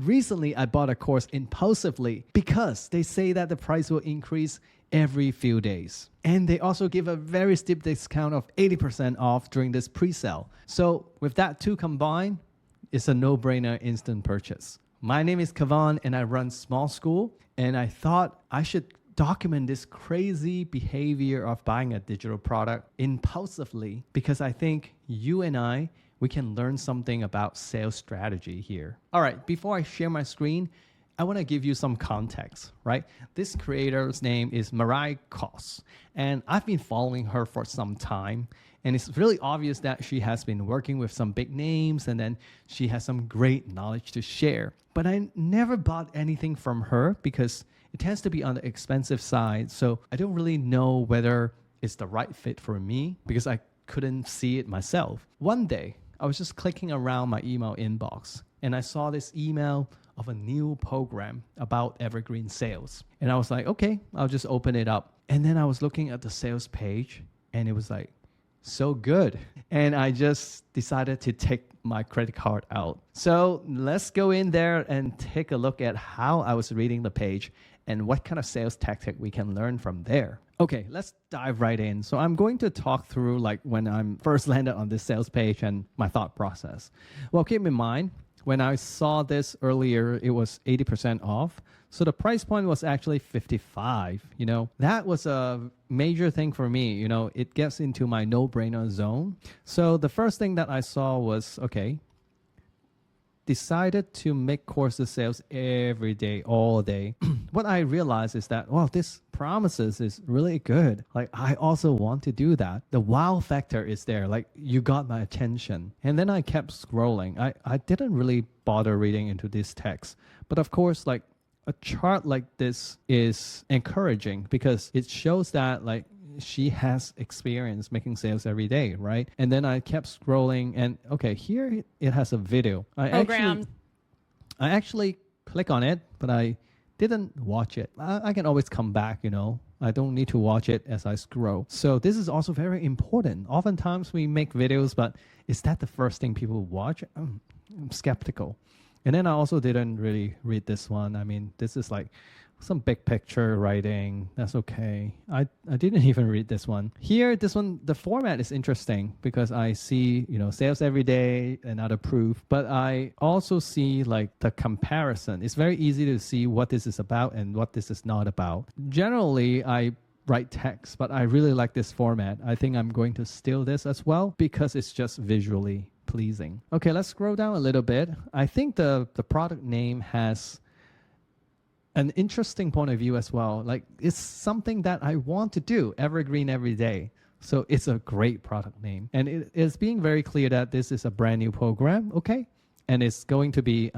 Recently, I bought a course impulsively because they say that the price will increase every few days. And they also give a very steep discount of 80% off during this pre-sale. So with that two combined, it's a no-brainer instant purchase. My name is Kavan and I run Small School, and I thought I should document this crazy behavior of buying a digital product impulsively because I think you and we can learn something about sales strategy here. All right, before I share my screen, I want to give you some context, right? This creator's name is Mariah Koss, and I've been following her for some time. And it's really obvious that she has been working with some big names and then she has some great knowledge to share. But I never bought anything from her because it tends to be on the expensive side. So I don't really know whether it's the right fit for me because I couldn't see it myself. One day, I was just clicking around my email inbox and I saw this email of a new program about evergreen sales. And I was like, okay, I'll just open it up. And then I was looking at the sales page and it was like, so good. And I just decided to take my credit card out. So let's go in there and take a look at how I was reading the page and what kind of sales tactic we can learn from there. Okay, let's dive right in. So I'm going to talk through like when I'm first landed on this sales page and my thought process. Well, keep in mind, when I saw this earlier, it was 80% off. So the price point was actually 55. That was a major thing for me. It gets into my no-brainer zone. So the first thing that I saw was, okay, decided to make courses sales every day, all day. What I realized is that, wow, this promises is really good. Like, I also want to do that. The wow factor is there. Like, you got my attention. And then I kept scrolling. I didn't really bother reading into this text. But of course, like, a chart like this is encouraging because it shows that like she has experience making sales every day, right? And then I kept scrolling and okay, here it has a video. I actually click on it, but I didn't watch it. I can always come back, I don't need to watch it as I scroll. So this is also very important. Oftentimes we make videos, but is that the first thing people watch? I'm skeptical. And then I also didn't really read this one. I mean, this is like some big picture writing. That's okay. I didn't even read this one. Here, this one, the format is interesting because I see, sales every day, another proof. But I also see like the comparison. It's very easy to see what this is about and what this is not about. Generally, I write text, but I really like this format. I think I'm going to steal this as well because it's just visually pleasing. Okay, let's scroll down a little bit. I think the product name has an interesting point of view as well. Like, it's something that I want to do, evergreen every day. So it's a great product name. And it is being very clear that this is a brand new program, okay? And it's going to be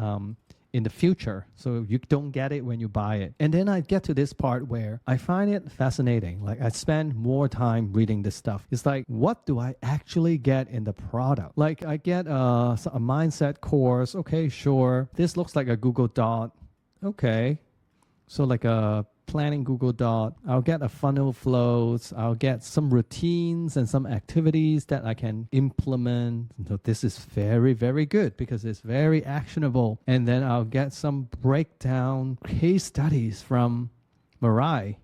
in the future. So you don't get it when you buy it. And then I get to this part where I find it fascinating. Like, I spend more time reading this stuff. It's like, what do I actually get in the product? Like, I get a mindset course. Okay, sure. This looks like a Google Doc. Okay. So like a planning Google Doc. I'll get a funnel flows. I'll get some routines and some activities that I can implement. So this is very, very good because it's very actionable. And then I'll get some breakdown case studies from Mariah.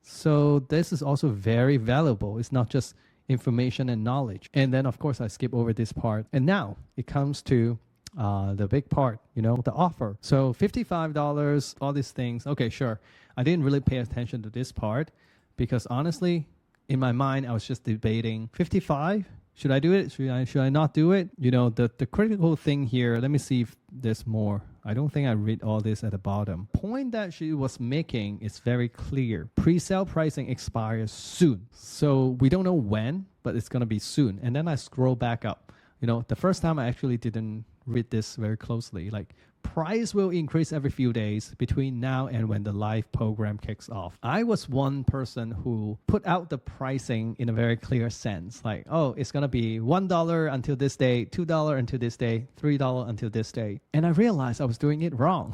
So this is also very valuable. It's not just information and knowledge. And then, of course, I skip over this part. And now it comes to the big part, the offer. So $55, all these things. Okay, sure. I didn't really pay attention to this part because honestly, in my mind, I was just debating 55. Should I do it? Should I not do it? The critical thing here, let me see if there's more. I don't think I read all this at the bottom. Point that she was making is very clear. Pre-sale pricing expires soon. So we don't know when, but it's going to be soon. And then I scroll back up. The first time I actually didn't read this very closely. Like, price will increase every few days between now and when the live program kicks off. I was one person who put out the pricing in a very clear sense. Like, oh, it's going to be $1 until this day, $2 until this day, $3 until this day. And I realized I was doing it wrong.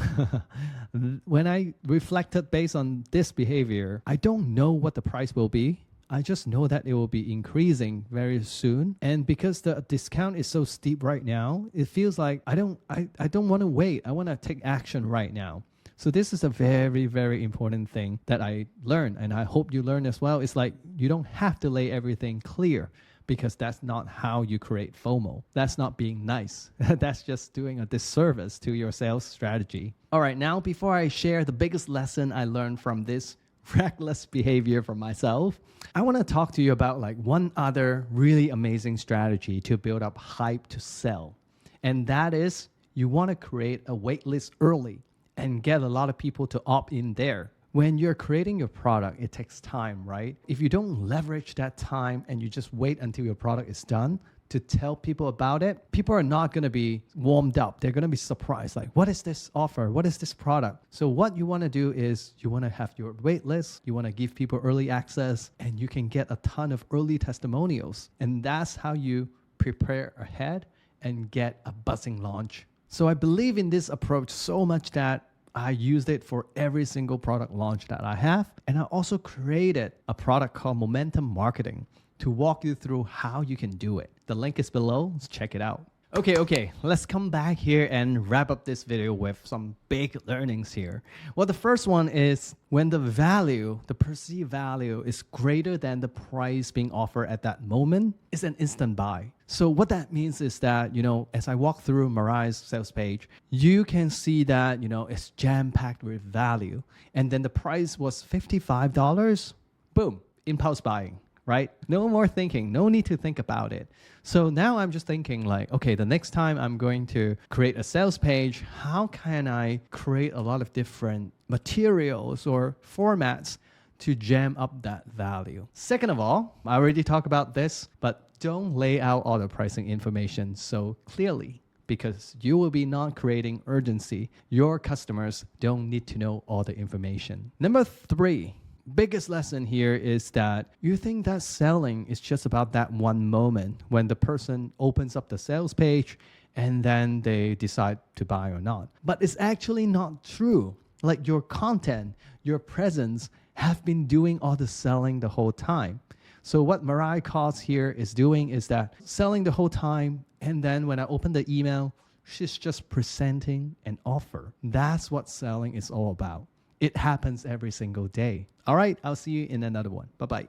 When I reflected based on this behavior, I don't know what the price will be. I just know that it will be increasing very soon. And because the discount is so steep right now, it feels like I don't want to wait. I want to take action right now. So this is a very, very important thing that I learned, and I hope you learn as well. It's like you don't have to lay everything clear, because that's not how you create FOMO. That's not being nice. That's just doing a disservice to your sales strategy. All right, now before I share the biggest lesson I learned from this reckless behavior from myself, I want to talk to you about like one other really amazing strategy to build up hype to sell. And that is, you want to create a wait list early and get a lot of people to opt in there. When you're creating your product, it takes time, right? If you don't leverage that time and you just wait until your product is done to tell people about it, people are not going to be warmed up. They're going to be surprised. Like, what is this offer? What is this product? So what you want to do is you want to have your wait list. You want to give people early access, and you can get a ton of early testimonials. And that's how you prepare ahead and get a buzzing launch. So I believe in this approach so much that I used it for every single product launch that I have. And I also created a product called Momentum Marketing to walk you through how you can do it. The link is below. Let's check it out. Okay, let's come back here and wrap up this video with some big learnings here. Well, the first one is when the value, the perceived value is greater than the price being offered at that moment, it's an instant buy. So what that means is that, as I walk through Mariah's sales page, you can see that, it's jam-packed with value. And then the price was $55. Boom, impulse buying. Right? No more thinking, no need to think about it. So now I'm just thinking like, okay, the next time I'm going to create a sales page, how can I create a lot of different materials or formats to jam up that value? Second of all, I already talked about this, but don't lay out all the pricing information so clearly, because you will be not creating urgency. Your customers don't need to know all the information. Number 3. Biggest lesson here is that you think that selling is just about that one moment when the person opens up the sales page and then they decide to buy or not. But it's actually not true. Like your content, your presence have been doing all the selling the whole time. So what Mariah Cots here is doing is that selling the whole time, and then when I open the email, she's just presenting an offer. That's what selling is all about. It happens every single day. All right, I'll see you in another one. Bye-bye.